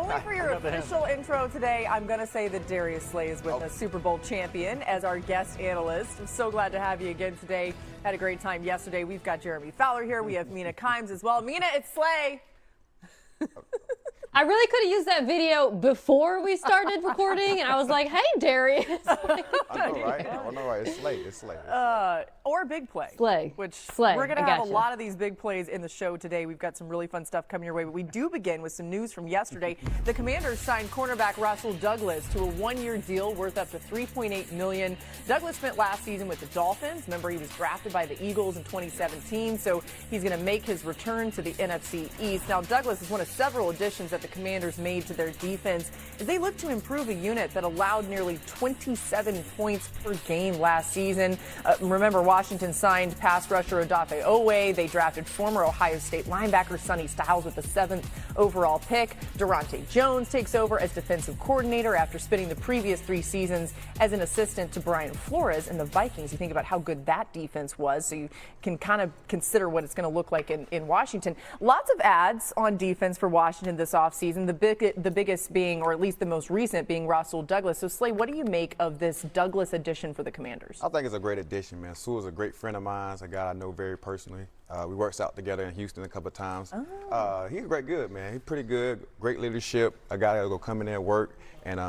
Slay, for your official intro today, I'm going to say that Darius Slay is with us, Super Bowl champion, as our guest analyst. I'm so glad to have you again today. Had a great time yesterday. We've got Jeremy Fowler here. We have Mina Kimes as well. Mina, it's Slay. I really could have used that video before we started recording, and I was like, hey, Darius. I know, right? I know, right? It's Slay. It's Slay. Or big play. Slay. Which Slay. we're going to have a lot of these big plays in the show today. We've got some really fun stuff coming your way, but we do begin with some news from yesterday. The Commanders signed cornerback Rasul Douglas to a one-year deal worth up to $3.8 million. Douglas spent last season with the Dolphins. Remember, he was drafted by the Eagles in 2017, so he's going to make his return to the NFC East. Now, Douglas is one of several additions that the Commanders made to their defense as they look to improve a unit that allowed nearly 27 points per game last season. Remember, Washington signed pass rusher Odafe Owe. They drafted former Ohio State linebacker Sonny Styles with the 7th overall pick. Durante Jones takes over as defensive coordinator after spending the previous 3 seasons as an assistant to Brian Flores and the Vikings. You think about how good that defense was, so you can kind of consider what it's going to look like in Washington. Lots of ads on defense for Washington this offseason. The biggest being, or at least the most recent, being Rasul Douglas. So, Slay, what do you make of this Douglas addition for the Commanders? I think it's a great addition, man. Sewell's a great friend of mine, a guy I know very personally. We worked out together in Houston a couple of times. He's good, man. He's pretty good, great leadership, a guy that'll go come in there and work and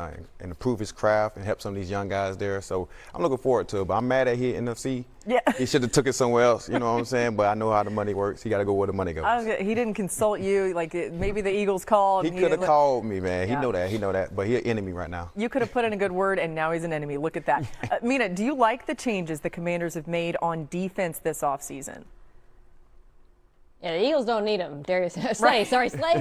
improve his craft and help some of these young guys there. So I'm looking forward to it, but I'm mad at he at NFC. Yeah. He should have took it somewhere else, you know what I'm saying? But I know how the money works. He got to go where the money goes. He didn't consult you, like maybe the Eagles called. He could have called me, man. Yeah. He know that, but he's an enemy right now. You could have put in a good word, and now he's an enemy. Look at that. Mina, do you like the changes the Commanders have made on defense this offseason? Yeah, the Eagles don't need him. Slay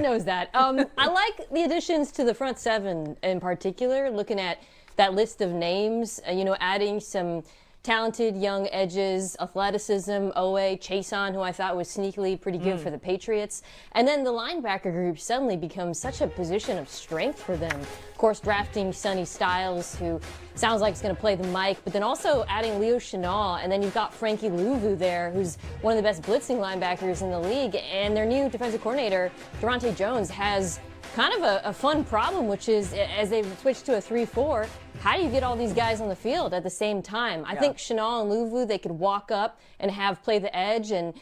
knows that. I like the additions to the front 7 in particular, looking at that list of names, adding some talented young edges, athleticism, Owe, Chason, who I thought was sneakily pretty good for the Patriots. And then the linebacker group suddenly becomes such a position of strength for them. Of course, drafting Sonny Styles, who sounds like he's going to play the mic, but then also adding Leo Chenal, and then you've got Frankie Louvu there, who's one of the best blitzing linebackers in the league, and their new defensive coordinator, Durante Jones, has kind of a fun problem, which is as they've switched to a 3-4, how do you get all these guys on the field at the same time? I think Chenal and Louvu, they could walk up and have play the edge, and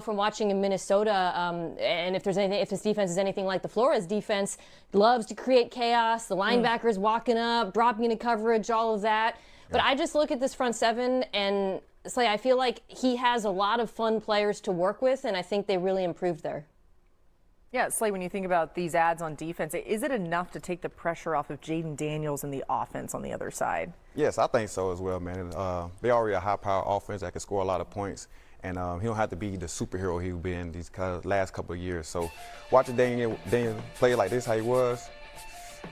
from watching in Minnesota, and if this defense is anything like the Flores defense, loves to create chaos, the linebackers walking up, dropping into coverage, all of that. But I just look at this front 7 and say I feel like he has a lot of fun players to work with, and I think they really improved there. Yeah, Slay, when you think about these ads on defense, is it enough to take the pressure off of Jaden Daniels and the offense on the other side? Yes, I think so as well, man. They're already a high-power offense that can score a lot of points, and he don't have to be the superhero he's been these last couple of years. So watching Daniel play like this, how he was,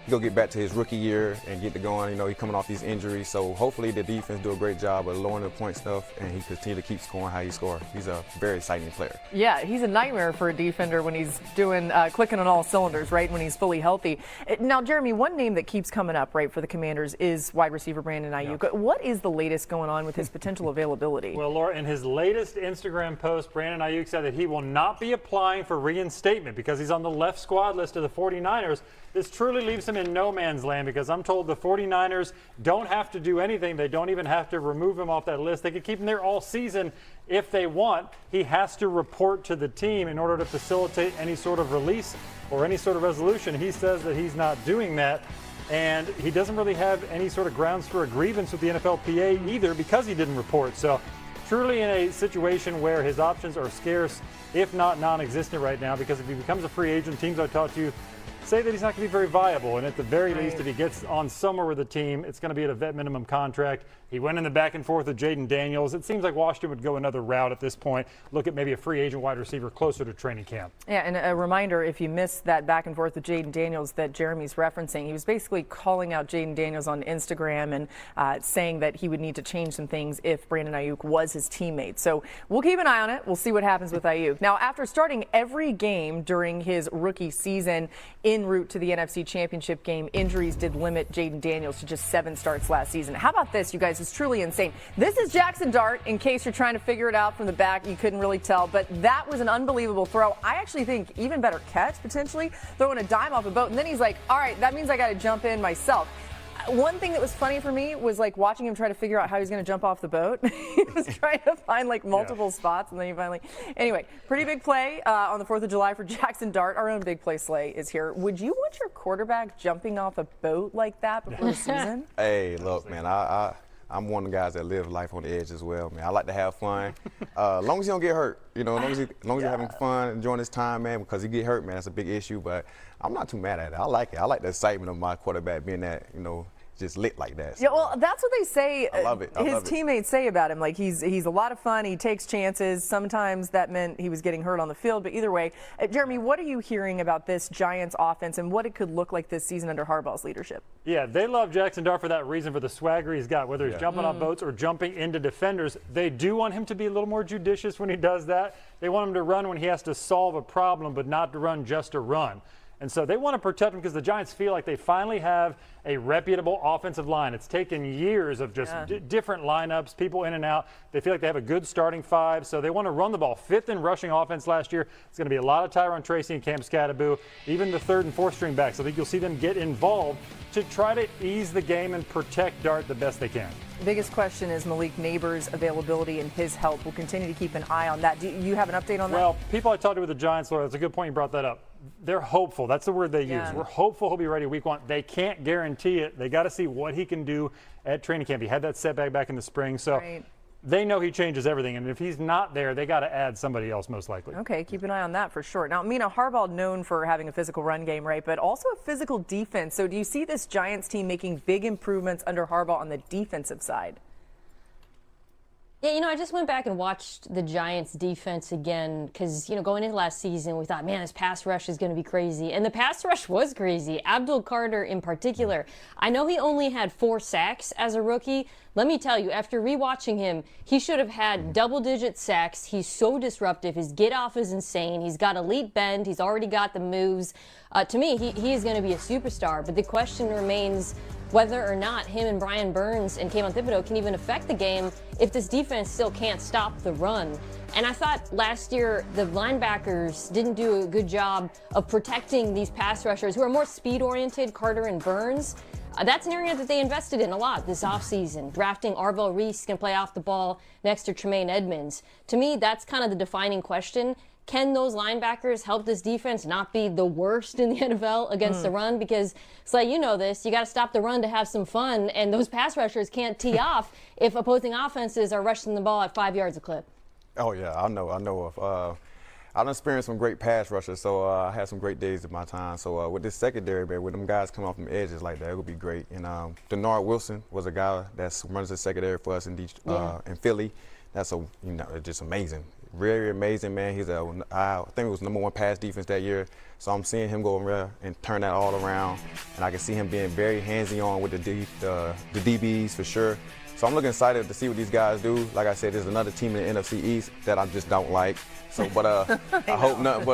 he'll get back to his rookie year and get to going. He's coming off these injuries, so hopefully the defense do a great job of lowering the point stuff, and he continue to keep scoring how he scores. He's a very exciting player. Yeah, he's a nightmare for a defender when he's doing clicking on all cylinders, right, when he's fully healthy. Now, Jeremy, one name that keeps coming up, right, for the Commanders is wide receiver Brandon Ayuk. Yeah. What is the latest going on with his potential availability? Well, Laura, in his latest Instagram post, Brandon Ayuk said that he will not be applying for reinstatement because he's on the left squad list of the 49ers. This truly leaves him in no man's land because I'm told the 49ers don't have to do anything. They don't even have to remove him off that list. They could keep him there all season if they want. He has to report to the team in order to facilitate any sort of release or any sort of resolution. He says that he's not doing that, and he doesn't really have any sort of grounds for a grievance with the NFLPA either because he didn't report. So truly in a situation where his options are scarce, if not non-existent right now, because if he becomes a free agent, teams I talked to say that he's not going to be very viable, and at the very least, if he gets on somewhere with a team, it's going to be at a vet minimum contract. He went in the back and forth with Jaden Daniels. It seems like Washington would go another route at this point, look at maybe a free agent wide receiver closer to training camp. Yeah, and a reminder, if you missed that back and forth with Jaden Daniels that Jeremy's referencing, he was basically calling out Jaden Daniels on Instagram and saying that he would need to change some things if Brandon Ayuk was his teammate. So we'll keep an eye on it. We'll see what happens with Ayuk. Now, after starting every game during his rookie season in en route to the NFC Championship game, injuries did limit Jaden Daniels to just 7 starts last season. How about this, you guys? It's truly insane. This is Jaxson Dart, in case you're trying to figure it out from the back. You couldn't really tell, but that was an unbelievable throw. I actually think even better catch, potentially, throwing a dime off a boat. And then he's like, all right, that means I got to jump in myself. One thing that was funny for me was like watching him try to figure out how he's going to jump off the boat. He was trying to find like multiple spots, and then he finally. Anyway, pretty big play on the 4th of July for Jaxson Dart. Our own big play sleigh is here. Would you want your quarterback jumping off a boat like that before the season? Hey, look, man, I'm one of the guys that live life on the edge as well, man. I like to have fun. As long as you don't get hurt, you know, as long as you're having fun, enjoying this time, man, because you get hurt, man, that's a big issue. But I'm not too mad at it. I like it. I like the excitement of my quarterback being that, you know, just lit like that. So, yeah, well, that's what they say. I love it. His teammates say about him. Like he's a lot of fun. He takes chances. Sometimes that meant he was getting hurt on the field. But either way, Jeremy, what are you hearing about this Giants offense and what it could look like this season under Harbaugh's leadership? Yeah, they love Jaxson Dart for that reason, for the swagger he's got, whether he's jumping off boats or jumping into defenders. They do want him to be a little more judicious when he does that. They want him to run when he has to solve a problem, but not to run just to run. And so they want to protect him because the Giants feel like they finally have a reputable offensive line. It's taken years of just different lineups, people in and out. They feel like they have a good starting 5, so they want to run the ball. 5th in rushing offense last year. It's going to be a lot of Tyrone Tracy and Cam Scattaboo, even the 3rd and 4th string backs. I think you'll see them get involved to try to ease the game and protect Dart the best they can. The biggest question is Malik Neighbors' availability and his help. We'll continue to keep an eye on that. Do you have an update on that? Well, people I talked to with the Giants, Laura, that's a good point you brought that up. They're hopeful. That's the word they use. We're hopeful he'll be ready week 1. They can't guarantee it. They got to see what he can do at training camp. He had that setback back in the spring, so they know he changes everything. And if he's not there, they got to add somebody else most likely. Okay, keep an eye on that for sure. Now, Mina, Harbaugh known for having a physical run game, right, but also a physical defense. So do you see this Giants team making big improvements under Harbaugh on the defensive side? Yeah, you know, I just went back and watched the Giants defense again because, you know, going into last season, we thought, man, this pass rush is going to be crazy. And the pass rush was crazy. Abdul Carter in particular. I know he only had 4 sacks as a rookie. Let me tell you, after rewatching him, he should have had double-digit sacks. He's so disruptive. His get-off is insane. He's got elite bend. He's already got the moves. To me, he is going to be a superstar. But the question remains whether or not him and Brian Burns and Kayvon Thibodeau can even affect the game if this defense still can't stop the run. And I thought last year the linebackers didn't do a good job of protecting these pass rushers who are more speed-oriented, Carter and Burns. That's an area that they invested in a lot this offseason. Drafting Arvell Reese can play off the ball next to Tremaine Edmonds. To me, that's kind of the defining question. Can those linebackers help this defense not be the worst in the NFL against the run? Because, Slay, you know this, you got to stop the run to have some fun, and those pass rushers can't tee off if opposing offenses are rushing the ball at 5 yards a clip. Oh, yeah, I know. I've experienced some great pass rushers, so I had some great days of my time. So with this secondary, man, with them guys coming off them edges like that, it would be great. And Denard Wilson was a guy that runs the secondary for us in Philly. That's just amazing. Very amazing, man. I think it was #1 pass defense that year. So I'm seeing him go over there and turn that all around. And I can see him being very handsy-on with the DBs for sure. So I'm looking excited to see what these guys do. Like I said, there's another team in the NFC East that I just don't like. So, but I hope nothing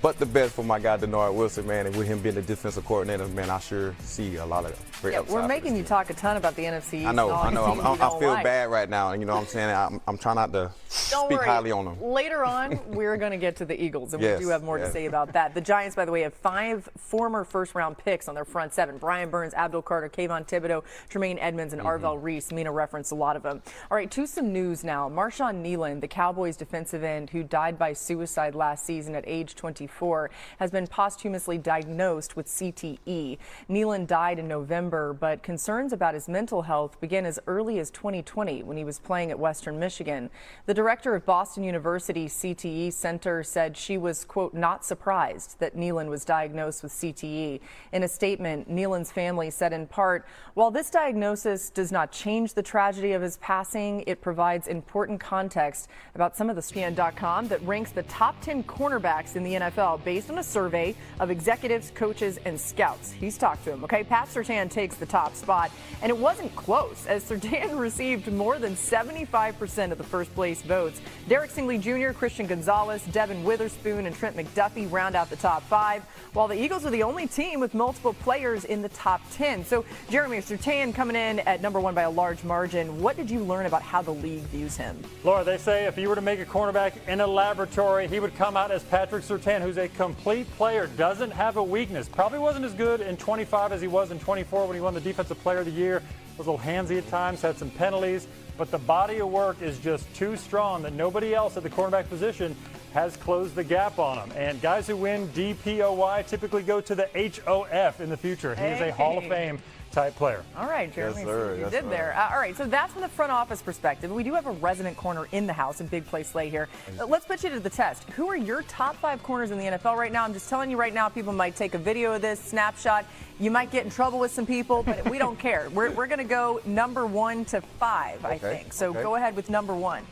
but the best for my guy Denard Wilson, man. And with him being the defensive coordinator, man, I sure see a lot of great upside. We're making you talk a ton about the NFC East. I know. I feel bad right now. You know what I'm saying? I'm trying not to speak highly on them. Later on, we're going to get to the Eagles, and we do have more to say about that. The Giants, by the way, have 5 former first-round picks on their front 7. Brian Burns, Abdul Carter, Kayvon Thibodeau, Tremaine Edmonds, and Arvell Reese. Mina referenced a lot of them. All right, to some news now. Marshawn Kneeland, the Cowboys defensive end who died by suicide last season at age 24, has been posthumously diagnosed with CTE. Kneeland died in November, but concerns about his mental health began as early as 2020 when he was playing at Western Michigan. The director of Boston University's CTE Center said she was, quote, not surprised that Kneeland was diagnosed with CTE. In a statement, Kneeland's family said in part, while this diagnosis does not change the tragedy of his passing, it provides important context about some of the ESPN.com that ranks the top 10 cornerbacks in the NFL based on a survey of executives, coaches, and scouts. He's talked to him. Okay, Pat Surtain takes the top spot, and it wasn't close, as Surtain received more than 75% of the first place votes. Derek Stingley Jr., Christian Gonzalez, Devin Witherspoon, and Trent McDuffie round out the top 5, while the Eagles are the only team with multiple players in the top 10. So, Jeremy, Surtain coming in at number 1 by a large margin. What did you learn about how the league views him? Laura, they say if you were to make a cornerback in a laboratory, he would come out as Patrick Surtain, who's a complete player, doesn't have a weakness. Probably wasn't as good in 25 as he was in 24 when he won the Defensive Player of the Year. Was a little handsy at times, had some penalties, but the body of work is just too strong that nobody else at the cornerback position has closed the gap on him. And guys who win DPOY typically go to the HOF in the future. He is a Hall of Fame type player. All right, Jeremy, Yes, sir. you Yes, did sir. there. All right, so that's from the front office perspective. We do have a resident corner in the house in Big Play Slay here. Let's put you to the test. Who are your top 5 corners in the NFL right now? I'm just telling you right now, people might take a video of this, snapshot. You might get in trouble with some people, but we don't care. We're going to go number 1 to 5, I think. So go ahead with number 1.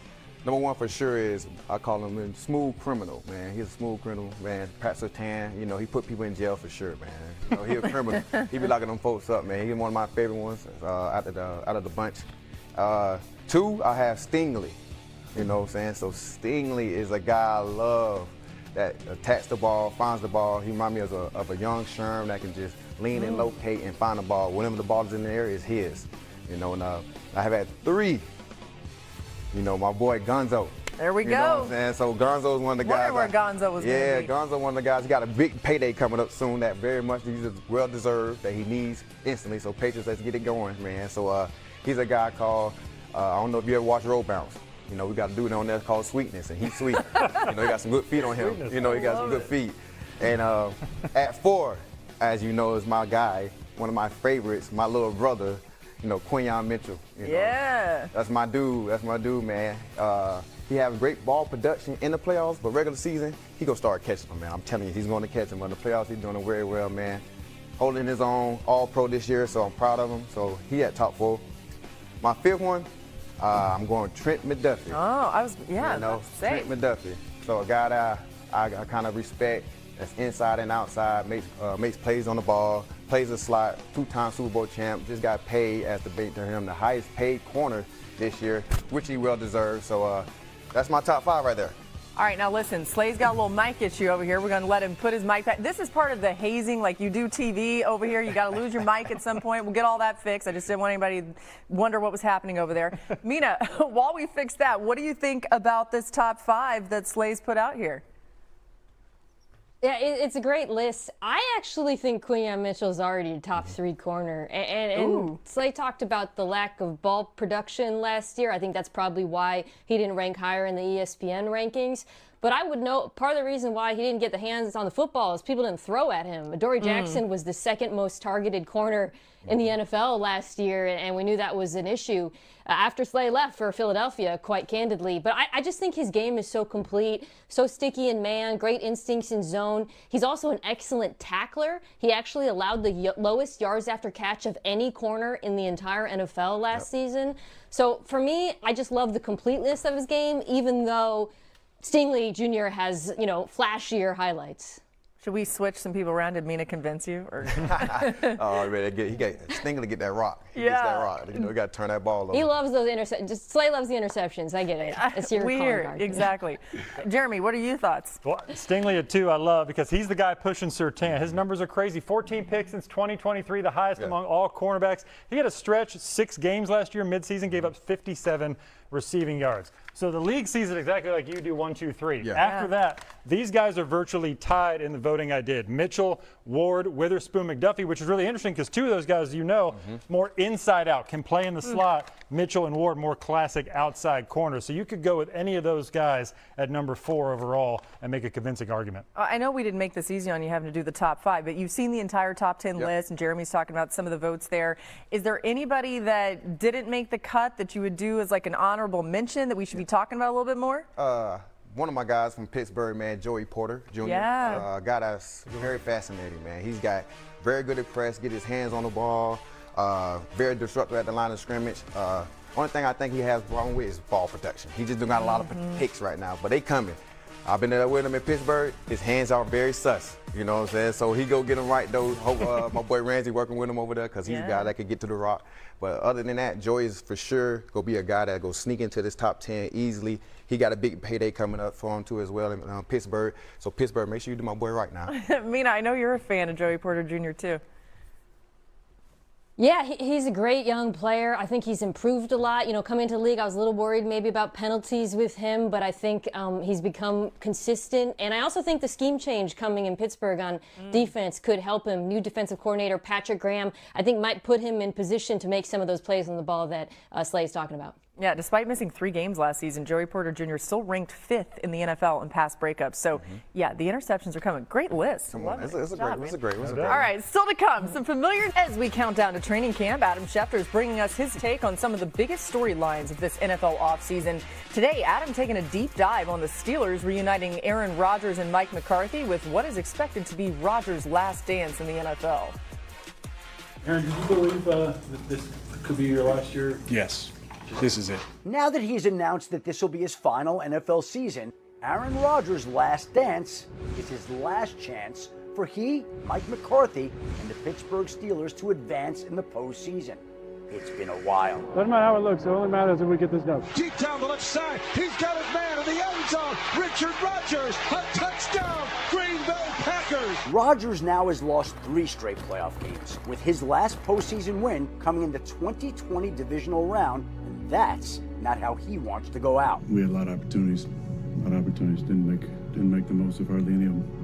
Number 1 for sure is, I call him a smooth criminal, man. He's a smooth criminal, man. Pat Surtain, you know, he put people in jail for sure, man. You know, he's a criminal. He be locking them folks up, man. He's one of my favorite ones out of the bunch. 2, I have Stingley. You know what I'm saying? So Stingley is a guy I love that attacks the ball, finds the ball. He reminds me of a young Sherm that can just lean and locate and find the ball. Whenever the ball is in the air, it's his. You know, and I have had 3. You know, my boy Gonzo. There we You go. know what I'm saying? So Gonzo's one of the guys. Wonder where Gonzo was Yeah, gonna be. Gonzo one of the guys. He got a big payday coming up soon that very much he's well deserved, that he needs instantly. So Patriots, let's get it going, man. So he's a guy called, I don't know if you ever watched Road Bounce. You know, we got a dude on there called Sweetness, and he's sweet. You know, he got some good feet on him. You know, he got some good feet. And at 4, as you know, is my guy, one of my favorites, my little brother, you know, Quinyon Mitchell. You know. Yeah. That's my dude. That's my dude, man. He has great ball production in the playoffs, but regular season, he gonna start catching them, man. I'm telling you, he's going to catch them. But in the playoffs, he's doing it very well, man. Holding his own, all pro this year, so I'm proud of him. So he at top 4. My 5th one, I'm going Trent McDuffie. Oh, You know, Trent McDuffie. So a guy that I kind of respect, that's inside and outside, makes plays on the ball, plays a slot, 2-time Super Bowl champ, just got paid as the highest paid corner this year, which he well deserves. So that's my top 5 right there. All right, now listen, Slay's got a little mic issue over here. We're going to let him put his mic back. This is part of the hazing, like you do TV over here. You got to lose your mic at some point. We'll get all that fixed. I just didn't want anybody to wonder what was happening over there. Mina, while we fix that, what do you think about this top 5 that Slay's put out here? Yeah, it's a great list. I actually think Quinyon Mitchell's already a top 3 corner. And Slay talked about the lack of ball production last year. I think that's probably why he didn't rank higher in the ESPN rankings. But I would know part of the reason why he didn't get the hands on the football is people didn't throw at him. Adoree Jackson was the 2nd most targeted corner in the NFL last year, and we knew that was an issue after Slay left for Philadelphia, quite candidly. But I just think his game is so complete, so sticky in man, great instincts in zone. He's also an excellent tackler. He actually allowed the lowest yards after catch of any corner in the entire NFL last season. So for me, I just love the completeness of his game, even though Stingley Jr. has, you know, flashier highlights. Should we switch some people around? Did Mina convince you? Or? Oh, man, Stingley to get that rock. He gets that rock. You know, you got to turn that ball over. He loves those interceptions. Just Slay loves the interceptions. I get it. It's your calling card. Exactly. Jeremy, what are your thoughts? Well, Stingley at 2, I love because he's the guy pushing Surtain. His numbers are crazy. 14 picks since 2023, the highest among all cornerbacks. He had a stretch 6 games last year, midseason, gave up 57 receiving yards. So the league sees it exactly like you do, 1, 2, 3. After that, these guys are virtually tied in the voting I did. Mitchell, Ward, Witherspoon, McDuffie, which is really interesting because 2 of those guys, you know, more inside out, can play in the slot. Mitchell and Ward, more classic outside corners. So you could go with any of those guys at number 4 overall and make a convincing argument. I know we didn't make this easy on you having to do the top 5, but you've seen the entire top 10 list, and Jeremy's talking about some of the votes there. Is there anybody that didn't make the cut that you would do as like an honorable mention that we should be talking about a little bit more? One of my guys from Pittsburgh, man, Joey Porter Jr. Yeah. Guy that's very fascinating, man. He's got very good at press, get his hands on the ball, very disruptive at the line of scrimmage. Only thing I think he has wrong with is ball protection. He just don't got a lot of picks right now, but they coming. I've been there with him in Pittsburgh. His hands are very sus. You know what I'm saying? So he go get them right, though. Hope my boy Ramsey working with him over there because he's a guy that could get to the rock. But other than that, Joey is for sure going to be a guy that go sneak into this top 10 easily. He got a big payday coming up for him, too, as well in Pittsburgh. So, Pittsburgh, make sure you do my boy right now. Mina, I know you're a fan of Joey Porter Jr., too. Yeah, he's a great young player. I think he's improved a lot. You know, coming into the league, I was a little worried maybe about penalties with him, but I think he's become consistent. And I also think the scheme change coming in Pittsburgh on defense could help him. New defensive coordinator, Patrick Graham, I think might put him in position to make some of those plays on the ball that Slay's talking about. Yeah, despite missing 3 games last season, Joey Porter Jr. still ranked 5th in the NFL in pass breakups. So, yeah, the interceptions are coming. Great list. Come on, it's a great. All right, still to come, some familiar as we count down to training camp. Adam Schefter is bringing us his take on some of the biggest storylines of this NFL offseason. Today, Adam taking a deep dive on the Steelers reuniting Aaron Rodgers and Mike McCarthy with what is expected to be Rodgers' last dance in the NFL. Aaron, did you believe that this could be your last year? Yes. This is it. Now that he's announced that this will be his final NFL season, Aaron Rodgers' last dance is his last chance for he, Mike McCarthy, and the Pittsburgh Steelers to advance in the postseason. It's been a while. Doesn't matter how it looks. It only matters if we get this done. Deep down the left side. He's got his man in the end zone. Richard Rodgers, a touchdown. Green Bay Packers. Rodgers now has lost 3 straight playoff games, with his last postseason win coming in the 2020 divisional round, and that's not how he wants to go out. We had a lot of opportunities. Didn't make the most of hardly any of them.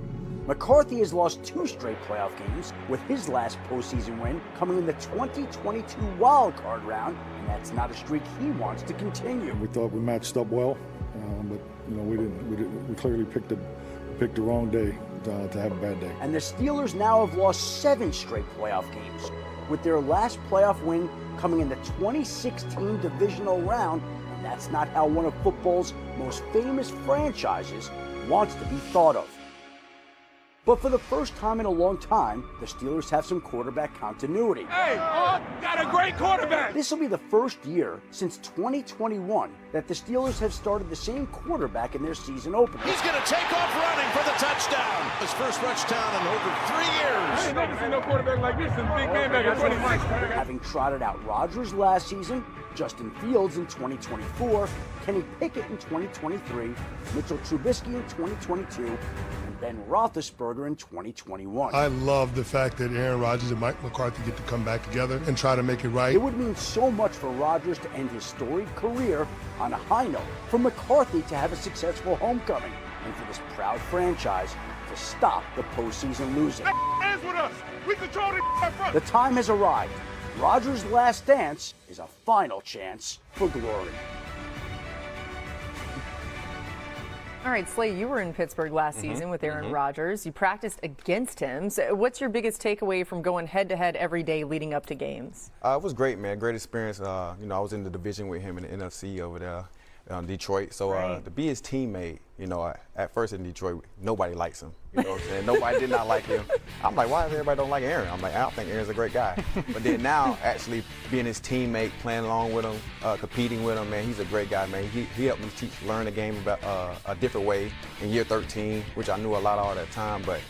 McCarthy has lost 2 straight playoff games, with his last postseason win coming in the 2022 wild card round, and that's not a streak he wants to continue. We thought we matched up well, but you know we clearly picked the wrong day to have a bad day. And the Steelers now have lost 7 straight playoff games, with their last playoff win coming in the 2016 divisional round, and that's not how one of football's most famous franchises wants to be thought of. But for the first time in a long time, the Steelers have some quarterback continuity. Hey, got a great quarterback. This will be the first year since 2021 that the Steelers have started the same quarterback in their season opener. He's going to take off running for the touchdown. His first touchdown in over 3 years. I ain't never seen no quarterback like this since Big Ben back in 26. Having trotted out Rodgers last season, Justin Fields in 2024, Kenny Pickett in 2023, Mitchell Trubisky in 2022, and Ben Roethlisberger in 2021. I love the fact that Aaron Rodgers and Mike McCarthy get to come back together and try to make it right. It would mean so much for Rodgers to end his storied career on a high note, for McCarthy to have a successful homecoming, and for this proud franchise to stop the postseason losing. Hands with us. We control the front. The time has arrived. Rodgers' last dance is a final chance for glory. All right, Slay, you were in Pittsburgh last season with Aaron Rodgers. You practiced against him. So what's your biggest takeaway from going head-to-head every day leading up to games? It was great, man. Great experience. I was in the division with him in the NFC over there. Detroit. So to be his teammate, at first in Detroit, nobody likes him. You know what I'm saying? Nobody did not like him. I'm like, why does everybody don't like Aaron? I'm like, I don't think Aaron's a great guy. But then now, actually being his teammate, playing along with him, competing with him, man, he's a great guy, man. He helped me learn the game about a different way in year 13, which I knew a lot all that time. But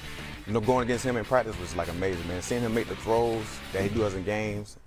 going against him in practice was like amazing, man. Seeing him make the throws that he does in games,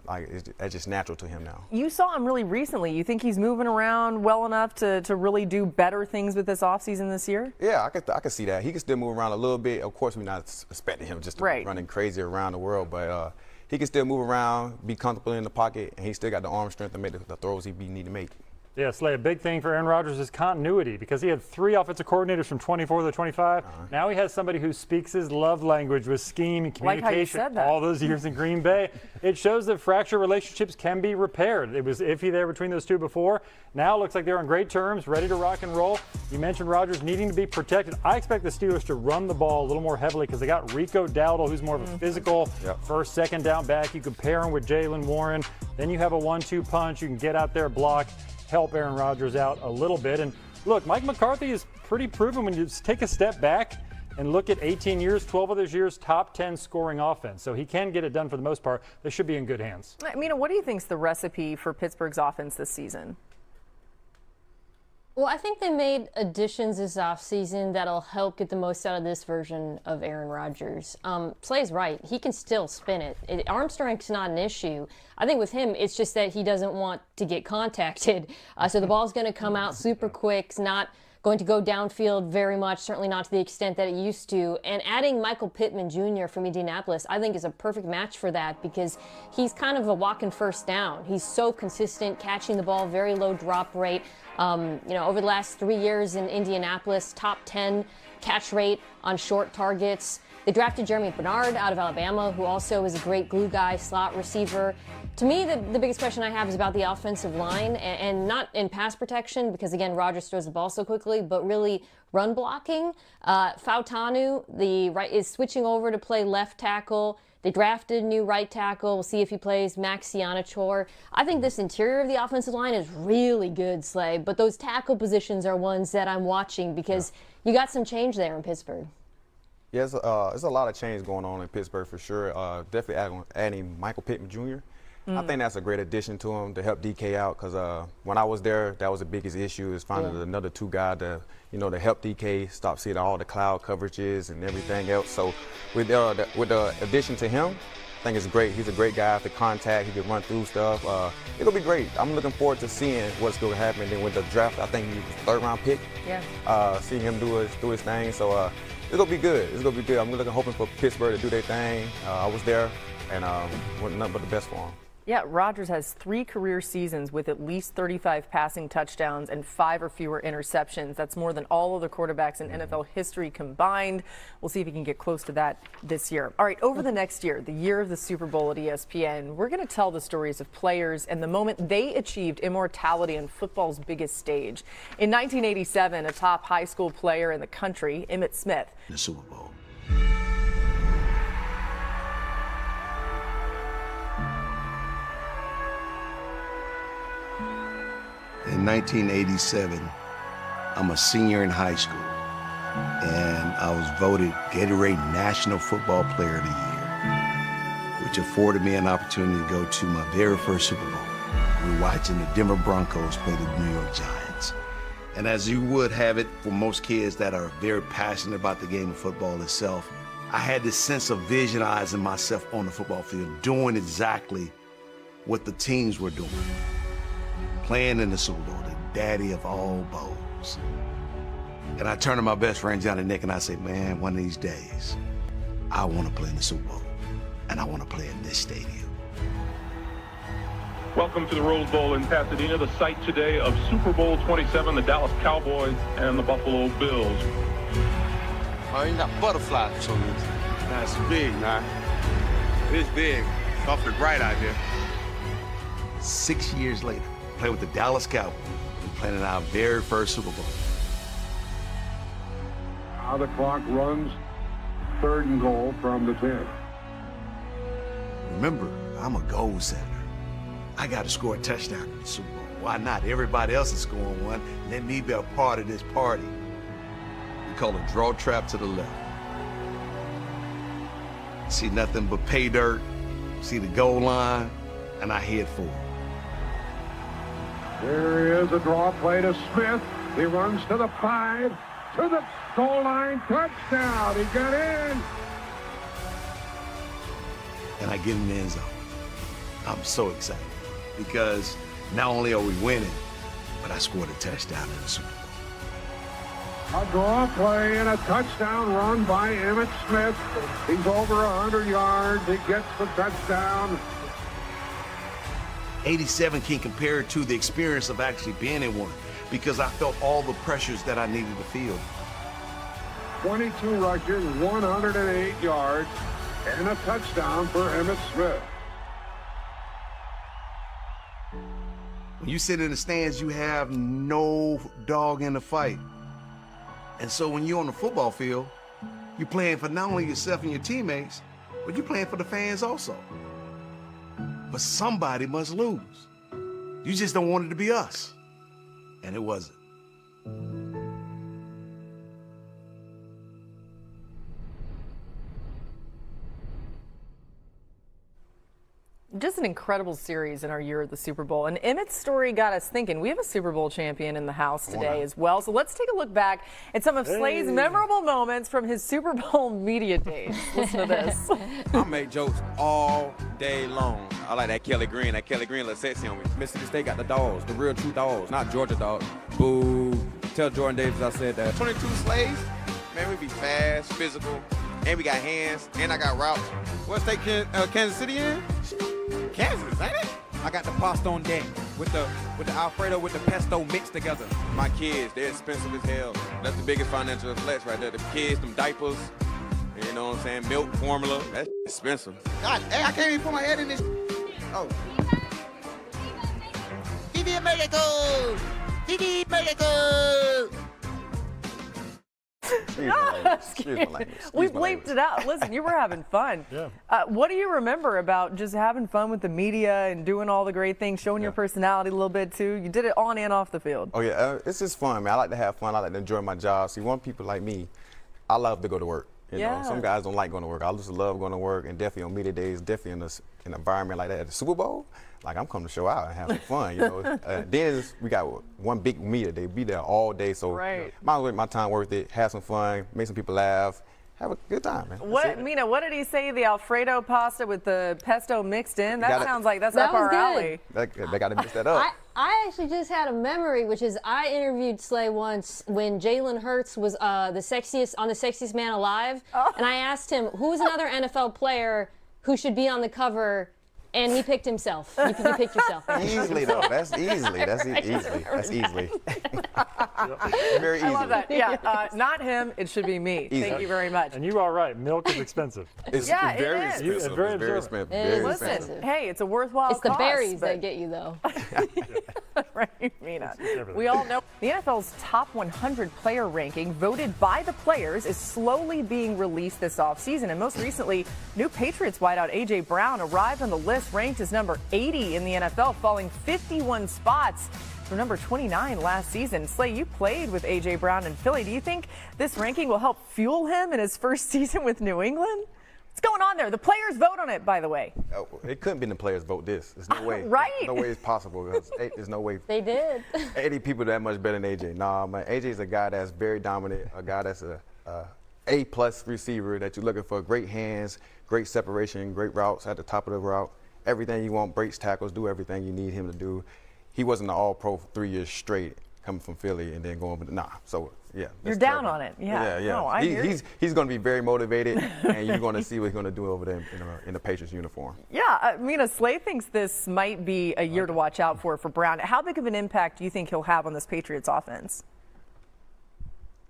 that's just natural to him now. You saw him really recently. You think he's moving around well enough to really do better things with this offseason this year? Yeah, I could see that. He can still move around a little bit. Of course, we're not expecting him just to be running crazy around the world, but he can still move around, be comfortable in the pocket, and he still got the arm strength to make the throws he need to make. Yeah, Slay, a big thing for Aaron Rodgers is continuity because he had 3 offensive coordinators from 24 to 25. Now he has somebody who speaks his love language with scheme and communication. Like how you said that. All those years in Green Bay. It shows that fractured relationships can be repaired. It was iffy there between those two before. Now it looks like they're on great terms, ready to rock and roll. You mentioned Rodgers needing to be protected. I expect the Steelers to run the ball a little more heavily because they got Rico Dowdle, who's more of a physical first, second down back. You can pair him with Jaylen Warren. Then you have a 1-2 punch. You can get out there, block, help Aaron Rodgers out a little bit. And look, Mike McCarthy is pretty proven when you take a step back. And look at 18 years, 12 of those years, top 10 scoring offense. So he can get it done for the most part. They should be in good hands. Mina, what do you think's the recipe for Pittsburgh's offense this season? Well, I think they made additions this offseason that'll help get the most out of this version of Aaron Rodgers. Slay's right. He can still spin it. Arm strength's not an issue. I think with him, it's just that he doesn't want to get contacted. So the ball's going to come out super quick. It's not going to go downfield very much, certainly not to the extent that it used to. And adding Michael Pittman Jr. from Indianapolis, I think is a perfect match for that because he's kind of a walking first down. He's so consistent, catching the ball, very low drop rate. Over the last 3 years in Indianapolis, top 10 catch rate on short targets. They drafted Jeremy Bernard out of Alabama, who also is a great glue guy, slot receiver. To me, the biggest question I have is about the offensive line, and not in pass protection, because, again, Rodgers throws the ball so quickly, but really run blocking. Fautanu, is switching over to play left tackle. They drafted a new right tackle. We'll see if he plays Max Cianachor. I think this interior of the offensive line is really good, Slay, but those tackle positions are ones that I'm watching because you got some change there in Pittsburgh. Yeah, there's a lot of change going on in Pittsburgh for sure. Definitely adding Michael Pittman Jr. I think that's a great addition to him to help DK out because when I was there, that was the biggest issue is finding another two guy to help DK stop seeing all the cloud coverages and everything else. So with the addition to him, I think it's great. He's a great guy after contact. He can run through stuff. It'll be great. I'm looking forward to seeing what's going to happen. And then with the draft, I think he's a third-round pick. Yeah. Seeing him do his thing. So it's going to be good. It's going to be good. I'm hoping for Pittsburgh to do their thing. I was there, and want nothing but the best for him. Yeah, Rodgers has 3 career seasons with at least 35 passing touchdowns and 5 or fewer interceptions. That's more than all other quarterbacks in NFL history combined. We'll see if he can get close to that this year. All right, over the next year, the year of the Super Bowl at ESPN, we're going to tell the stories of players and the moment they achieved immortality on football's biggest stage. In 1987, a top high school player in the country, Emmitt Smith. The Super Bowl. In 1987, I'm a senior in high school, and I was voted Gatorade National Football Player of the Year, which afforded me an opportunity to go to my very first Super Bowl. We were watching the Denver Broncos play the New York Giants. And as you would have it for most kids that are very passionate about the game of football itself, I had this sense of visualizing myself on the football field, doing exactly what the teams were doing. Playing in the Super Bowl, the daddy of all bowls. And I turned to my best friend, Johnny Nick, and I said, man, one of these days, I want to play in the Super Bowl, and I want to play in this stadium. Welcome to the Rose Bowl in Pasadena, the site today of Super Bowl 27, the Dallas Cowboys and the Buffalo Bills. Oh, you got butterflies on this. That's big, man. It's big. It's awfully bright out here. 6 years later, play with the Dallas Cowboys. We're playing in our very first Super Bowl. Now the clock runs 3rd and goal from the 10. Remember, I'm a goal setter. I got to score a touchdown in the Super Bowl. Why not? Everybody else is scoring one. Let me be a part of this party. We call it draw trap to the left. See nothing but pay dirt. See the goal line, and I head for it. There is a draw play to Smith. He runs to the 5, to the goal line, touchdown. He got in. And I get in the end zone. I'm so excited because not only are we winning, but I scored a touchdown in the Super Bowl. A draw play and a touchdown run by Emmitt Smith. He's over 100 yards. He gets the touchdown. 87 can't compare to the experience of actually being in one because I felt all the pressures that I needed to feel. 22 rushes, 108 yards, and a touchdown for Emmitt Smith. When you sit in the stands, you have no dog in the fight. And so when you're on the football field, you're playing for not only yourself and your teammates, but you're playing for the fans also. But somebody must lose. You just don't want it to be us. And it wasn't. Just an incredible series in our year at the Super Bowl. And Emmett's story got us thinking. We have a Super Bowl champion in the house today as well. So let's take a look back at some of Slay's memorable moments from his Super Bowl media days. Listen to this. I make jokes all day long. I like that Kelly Green. That Kelly Green looks sexy on me. Mississippi State got the dogs, the real true dogs, not Georgia dogs. Boo. Tell Jordan Davis I said that. 22 Slays, man, we be fast, physical, and we got hands, and I got routes. What state Kansas City in? Kansas, ain't it? I got the pasta on deck with the Alfredo with the pesto mixed together. My kids, they're expensive as hell. That's the biggest financial flex right there. The kids, them diapers, you know what I'm saying? Milk, formula, that's expensive. God, hey, I can't even put my head in this. Oh. Viva Mexico! Viva Mexico! We bleeped it out. Listen, you were having fun. Yeah. What do you remember about just having fun with the media and doing all the great things, showing your personality a little bit too? You did it on and off the field. Oh yeah, it's just fun, man. I like to have fun. I like to enjoy my job. See, one people like me, I love to go to work. You know, some guys don't like going to work. I just love going to work, and definitely on media days, definitely in an environment like that at the Super Bowl. Like, I'm coming to show out and have some fun, you know. Then we got one big media day. Be there all day, so might as well make my time worth it, have some fun, make some people laugh, have a good time, man. Mina, what did he say? The Alfredo pasta with the pesto mixed in? That sounds like that's up our alley. They got to mix that up. I actually just had a memory, which is I interviewed Slay once when Jalen Hurts was the sexiest man alive, and I asked him who's another NFL player who should be on the cover. And he picked himself. You picked yourself. Easily, though. That's easily. That's easily. Very easy. I love that. Yeah, not him. It should be me. Easy. Thank you very much. And you are right. Milk is expensive. It's very expensive. It's very expensive. Listen, hey, it's a worthwhile cost. It's the berries that get you, though. Right, Mina. We all know the NFL's top 100 player ranking, voted by the players, is slowly being released this offseason. And most recently, new Patriots wideout A.J. Brown arrived on the list, ranked as number 80 in the NFL, falling 51 spots from number 29 last season. Slay, you played with A.J. Brown in Philly. Do you think this ranking will help fuel him in his first season with New England? What's going on there? The players vote on it, by the way. Oh, it couldn't be the players vote this. There's no way. Right? No way it's possible. There's no way. They did. 80 people that much better than AJ. Nah, man. AJ's a guy that's very dominant, a guy that's a A-plus receiver that you're looking for. Great hands, great separation, great routes at the top of the route. Everything you want, breaks, tackles, do everything you need him to do. He wasn't an all-pro for 3 years straight coming from Philly and then going, so yeah. You're down on it. Yeah. No, he's going to be very motivated, and you're going to see what he's going to do over there in the Patriots uniform. Yeah, Mina, Slay thinks this might be a year to watch out for Brown. How big of an impact do you think he'll have on this Patriots offense?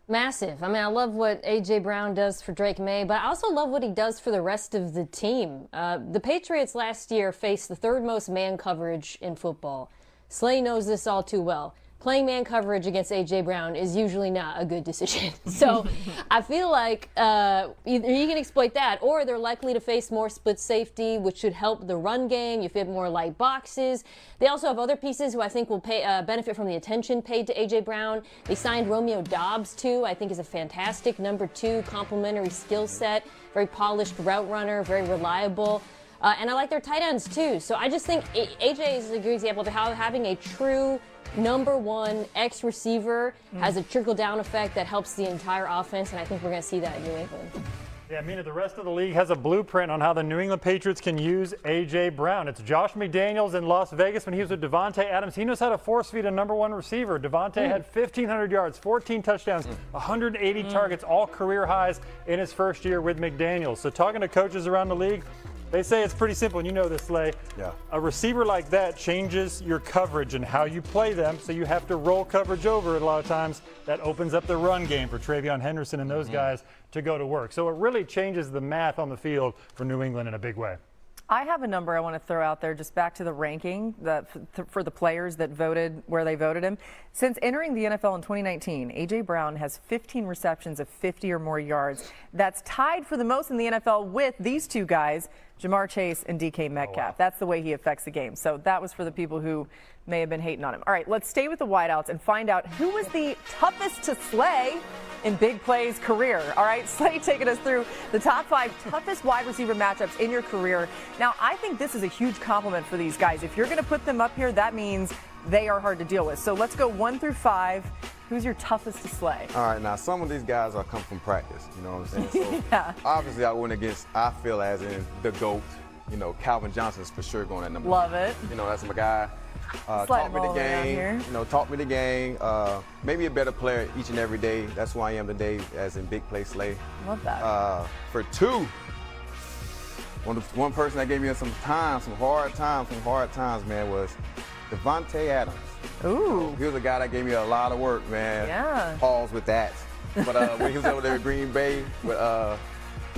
Massive. I mean, I love what A.J. Brown does for Drake May, but I also love what he does for the rest of the team. The Patriots last year faced the third most man coverage in football. Slay knows this all too well. Playing man coverage against A.J. Brown is usually not a good decision. So I feel like either you can exploit that, or they're likely to face more split safety, which should help the run game. You fit more light boxes. They also have other pieces who I think will benefit from the attention paid to A.J. Brown. They signed Romeo Doubs, too, I think is a fantastic number 2 complementary skill set. Very polished route runner, very reliable. And I like their tight ends, too. So I just think A.J. is a good example of how having a true number 1 X receiver has a trickle-down effect that helps the entire offense, and I think we're going to see that in New England. Yeah, I mean, the rest of the league has a blueprint on how the New England Patriots can use A.J. Brown. It's Josh McDaniels in Las Vegas when he was with Devontae Adams. He knows how to force-feed a number 1 receiver. Devontae had 1,500 yards, 14 touchdowns, 180 targets, all career highs in his first year with McDaniels. So talking to coaches around the league, they say it's pretty simple, and you know this, Slay. Yeah. A receiver like that changes your coverage and how you play them, so you have to roll coverage over it a lot of times. That opens up the run game for Travion Henderson and those guys to go to work. So it really changes the math on the field for New England in a big way. I have a number I want to throw out there, just back to the ranking for the players that voted where they voted him. Since entering the NFL in 2019, A.J. Brown has 15 receptions of 50 or more yards. That's tied for the most in the NFL with these two guys, Jamar Chase and DK Metcalf. wow. That's the way he affects the game. So that was for the people who may have been hating on him. All right, let's stay with the wideouts and find out who was the toughest to slay in Big Play's career. All right, Slay taking us through the top 5 toughest wide receiver matchups in your career. Now, I think this is a huge compliment for these guys. If you're going to put them up here, that means they are hard to deal with. So let's go 1 through 5. Who's your toughest to slay? All right, now some of these guys are come from practice, you know what I'm saying? So Yeah. obviously I went against, I feel as in the GOAT, you know, Calvin Johnson's for sure going at number Love 1. it. You know, that's my guy. Slide Taught him me the all the way down game, here. you know, taught me the game. Maybe a better player each and every day. That's who I am today, as in Big Play Slay. Love that. For 2, one person that gave me some hard times, man, was Davante Adams. Ooh. He was a guy that gave me a lot of work, man. Yeah. Pause with that. But when he was over there at Green Bay with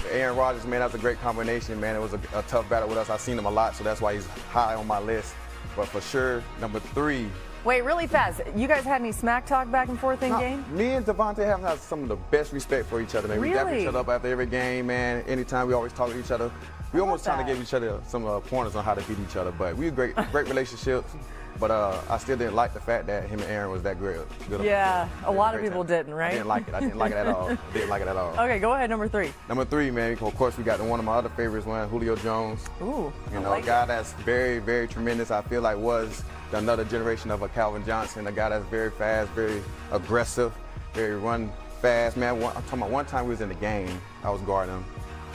Aaron Rodgers, man, that was a great combination, man. It was a tough battle with us. I've seen him a lot, so that's why he's high on my list. But for sure, number 3. Wait, really fast. You guys had any smack talk back and forth in game? Me and Davante have some of the best respect for each other, man. We dap Really? each other up after every game, man. Anytime we always talk to each other. We almost trying to give each other some pointers on how to beat each other. But we had great relationships. But I still didn't like the fact that him and Aaron was that good. Yeah, a lot of people didn't, right? I didn't like it. I didn't like it at all. Didn't like it at all. Okay, go ahead, number 3. Number 3, man, of course, we got one of my other favorites, Julio Jones. Ooh, You know, a guy that's very, very tremendous. I feel like was another generation of a Calvin Johnson, a guy that's very fast, very aggressive, very run fast. Man, I'm talking about one time we was in the game, I was guarding him,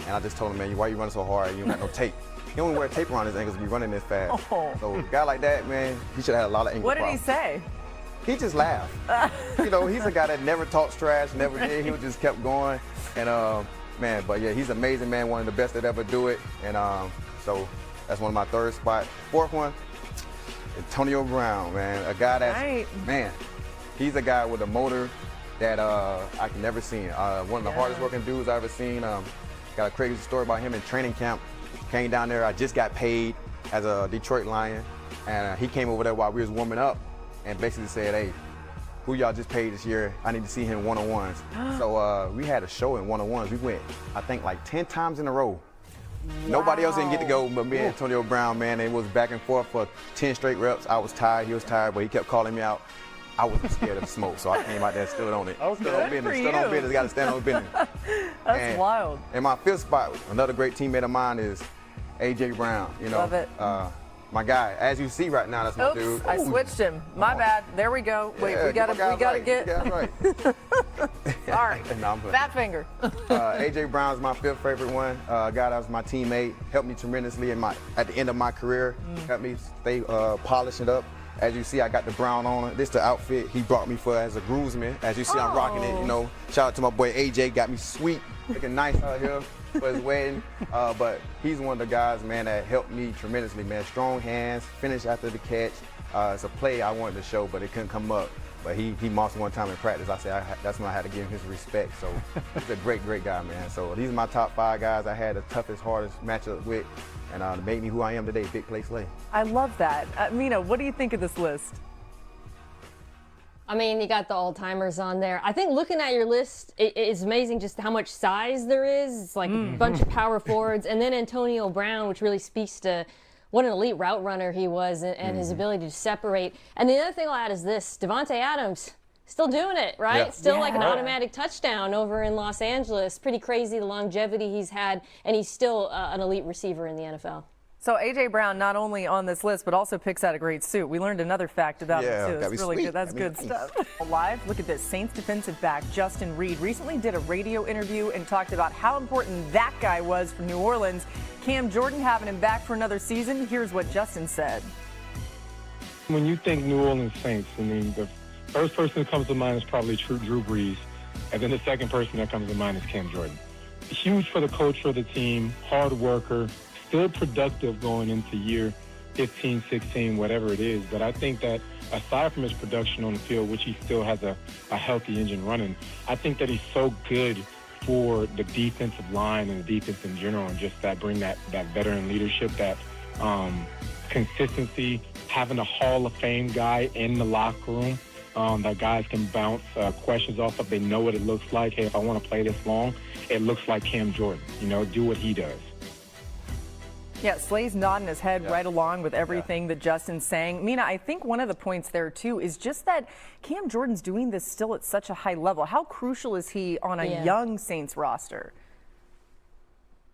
and I just told him, man, why you running so hard? You don't got no tape. He don't wear tape around his ankles to be running this fast. Oh. So a guy like that, man, he should have had a lot of ankle What did he problems. say? He just laughed. You know, he's a guy that never talks trash, never did. He just kept going. And, man, but yeah, he's amazing, man. One of the best that ever do it. And so that's one of my 3rd spot. 4th one, Antonio Brown, man. A guy that's, man, he's a guy with a motor that I can never see. One of the hardest working dudes I've ever seen. Got a crazy story about him in training camp. Came down there, I just got paid as a Detroit Lion. And he came over there while we was warming up and basically said, hey, who y'all just paid this year? I need to see him one-on-ones. So we had a show in one-on-ones. We went, I think, like 10 times in a row. Nobody else didn't get to go but me and Antonio Brown, man. It was back and forth for 10 straight reps. I was tired, he was tired, but he kept calling me out. I wasn't scared of the smoke, so I came out there and stood on it. Stood on business, stood on business, got to stand on business. That's wild. And my 5th spot, another great teammate of mine is A.J. Brown. You know, Love it. My guy, as you see right now, that's my dude. I switched him. My bad. There we go. Wait, Yeah, we gotta get. right. Sorry. No, I'm Fat finger. A.J. Brown's my 5th favorite one. Guy that was my teammate, helped me tremendously at the end of my career, helped me stay polishing up. As you see, I got the brown on. This the outfit he brought me for as a groomsman. As you see, I'm rocking it. You know, shout out to my boy AJ, got me sweet, looking nice out here for his wedding. But he's one of the guys, man, that helped me tremendously, man. Strong hands, finish after the catch. It's a play I wanted to show, but it couldn't come up. But he mossed one time in practice. I said that's when I had to give him his respect. So he's a great, great guy, man. So these are my top 5 guys I had the toughest, hardest matchup with. And made me who I am today, Big Play Slay. I love that. Mina, what do you think of this list? I mean, you got the all-timers on there. I think looking at your list, it's amazing just how much size there is. It's like a bunch of power forwards. And then Antonio Brown, which really speaks to what an elite route runner he was and his ability to separate. And the other thing I'll add is this, Davante Adams, still doing it, right? Yeah. Still like an automatic touchdown over in Los Angeles. Pretty crazy the longevity he's had, and he's still an elite receiver in the NFL. So A.J. Brown not only on this list, but also picks out a great suit. We learned another fact about him, too. That's really good. That's good stuff. Live, look at this. Saints defensive back Justin Reed recently did a radio interview and talked about how important that guy was for New Orleans. Cam Jordan having him back for another season. Here's what Justin said. When you think New Orleans Saints, I mean, the first person that comes to mind is probably Drew Brees, and then the second person that comes to mind is Cam Jordan. Huge for the culture of the team, hard worker, still productive going into year 15, 16, whatever it is. But I think that aside from his production on the field, which he still has a healthy engine running, I think that he's so good for the defensive line and the defense in general, and just that bring that veteran leadership, that consistency, having a Hall of Fame guy in the locker room that guys can bounce questions off of. They know what it looks like. Hey, if I want to play this long, it looks like Cam Jordan. You know, do what he does. Yeah, Slay's nodding his head right along with everything that Justin's saying. Mina, I think one of the points there, too, is just that Cam Jordan's doing this still at such a high level. How crucial is he on a young Saints roster?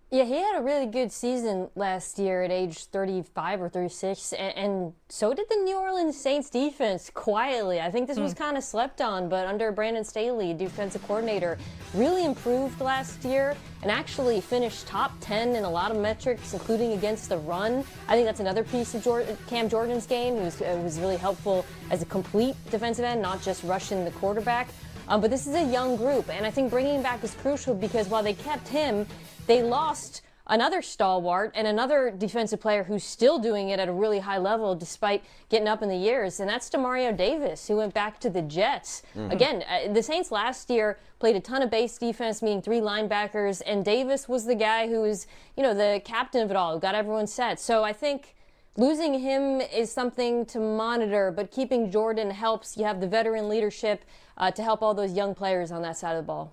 Yeah, he had a really good season last year at age 35 or 36, and so did the New Orleans Saints defense quietly. I think this was kind of slept on, but under Brandon Staley, defensive coordinator, really improved last year and actually finished top 10 in a lot of metrics, including against the run. I think that's another piece of Cam Jordan's game. It was really helpful as a complete defensive end, not just rushing the quarterback. But this is a young group, and I think bringing him back is crucial because while they kept him, they lost another stalwart and another defensive player who's still doing it at a really high level despite getting up in the years, and that's Demario Davis, who went back to the Jets. Again, the Saints last year played a ton of base defense, meaning 3 linebackers, and Davis was the guy who was, the captain of it all, who got everyone set. So I think losing him is something to monitor, but keeping Jordan helps. You have the veteran leadership to help all those young players on that side of the ball.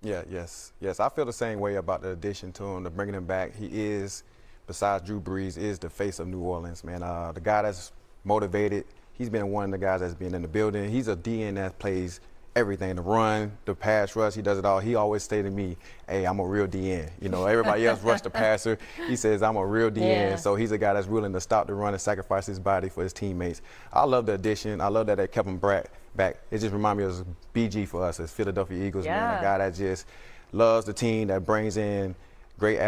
Yeah, yes. I feel the same way about the addition to him, to bringing him back. He is, besides Drew Brees, is the face of New Orleans, man. The guy that's motivated. He's been one of the guys that's been in the building. He's a DN that plays everything, the run, the pass rush, he does it all. He always say to me, hey, I'm a real DN. Everybody else rush the passer. He says, I'm a real DN. So he's a guy that's willing to stop the run and sacrifice his body for his teammates. I love the addition. I love that they kept him back. It just reminds me of BG for us as Philadelphia Eagles, man. A guy that just loves the team, that brings in great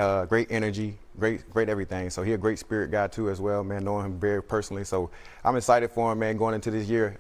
energy, great everything. So he's a great spirit guy too as well, man, knowing him very personally. So I'm excited for him, man, going into this year.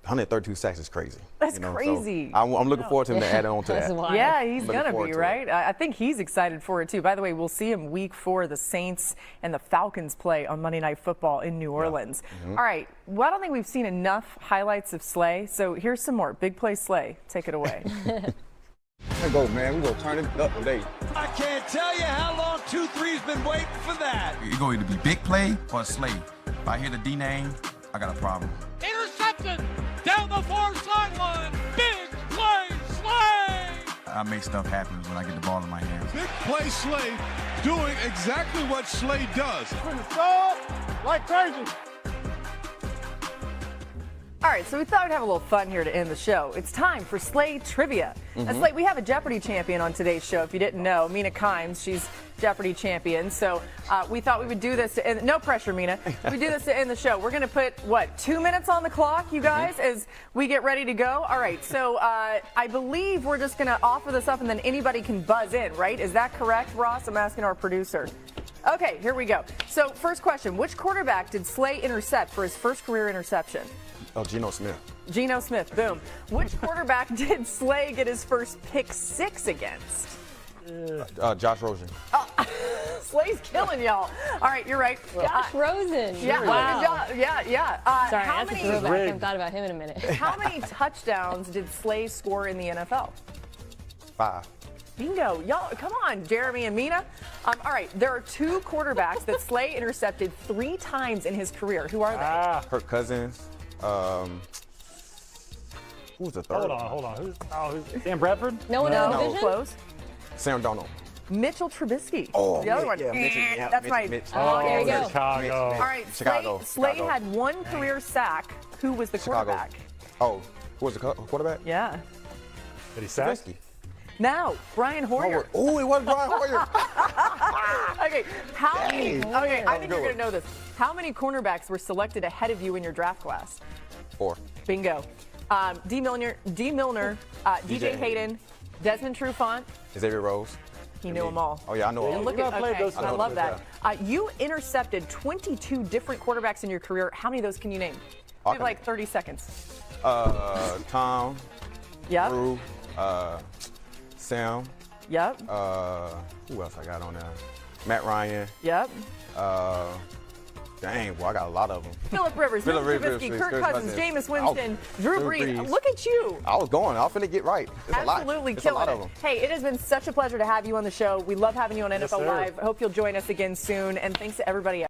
132 sacks is crazy. That's crazy. So I'm looking forward to him to add on to that. Yeah, he's going to be, right? I think he's excited for it, too. By the way, we'll see him week 4. The Saints and the Falcons play on Monday Night Football in New Orleans. All right. Well, I don't think we've seen enough highlights of Slay, so here's some more. Big play Slay. Take it away. Let's go, man. We're going to turn it up today. I can't tell you how long 2-3's been waiting for that. You're going to either be big play or Slay. If I hear the D name, I got a problem. Intercepted! Down the far sideline! Big play, Slay! I make stuff happen when I get the ball in my hands. Big play Slay doing exactly what Slay does. Like crazy. All right, so we thought we'd have a little fun here to end the show. It's time for Slay Trivia. Now, Slay, we have a Jeopardy champion on today's show. If you didn't know, Mina Kimes, she's Jeopardy champion. So we thought we would do this to end. No pressure, Mina. We do this to end the show. We're going to put, 2 minutes on the clock, you guys, as we get ready to go? All right, so I believe we're just going to offer this up and then anybody can buzz in, right? Is that correct, Ross? I'm asking our producer. Okay, here we go. So first question, which quarterback did Slay intercept for his first career interception? Oh, Geno Smith. Geno Smith, boom. Which quarterback did Slay get his first pick 6 against? Josh Rosen. Slay's killing y'all. All right, you're right. Josh Rosen. Yeah, wow. Yeah. Sorry, that's a throwback. I haven't thought about him in a minute. How many touchdowns did Slay score in the NFL? 5. Bingo. Y'all, come on, Jeremy and Mina. All right, there are 2 quarterbacks that Slay intercepted 3 times in his career. Who are they? Kirk Cousins. Who's the third? Hold on. Who's Sam Bradford? No one in the division? Close. Sam Darnold. Mitchell Trubisky. Oh, the other one. Yeah, That's right. Oh, there you go. Chicago. All right, Chicago. Slay had 1 career sack. Who was the quarterback? Oh, who was the quarterback? Yeah. Did he sack? Now, Brian Hoyer. Oh, it was Brian Hoyer. Okay, I think you're going to know this. How many cornerbacks were selected ahead of you in your draft class? 4. Bingo. D. Milner, DJ Hayden, Desmond Trufant. Xavier Rose. He knew them all. Oh, yeah, I know all. Look at, okay, I love that. You intercepted 22 different quarterbacks in your career. How many of those can you name? We have like 30 seconds. Tom. Yep. Drew. Sam. Yep. Who else I got on there? Matt Ryan. Yep. Dang, boy, I got a lot of them. Phillip Rivers, Mitchell Trubisky, Kirk Cousins, Jameis Winston, Drew Brees. Look at you. I was finna get right. It's Absolutely killing it. Hey, it has been such a pleasure to have you on the show. We love having you on NFL Live. I hope you'll join us again soon. And thanks to everybody else.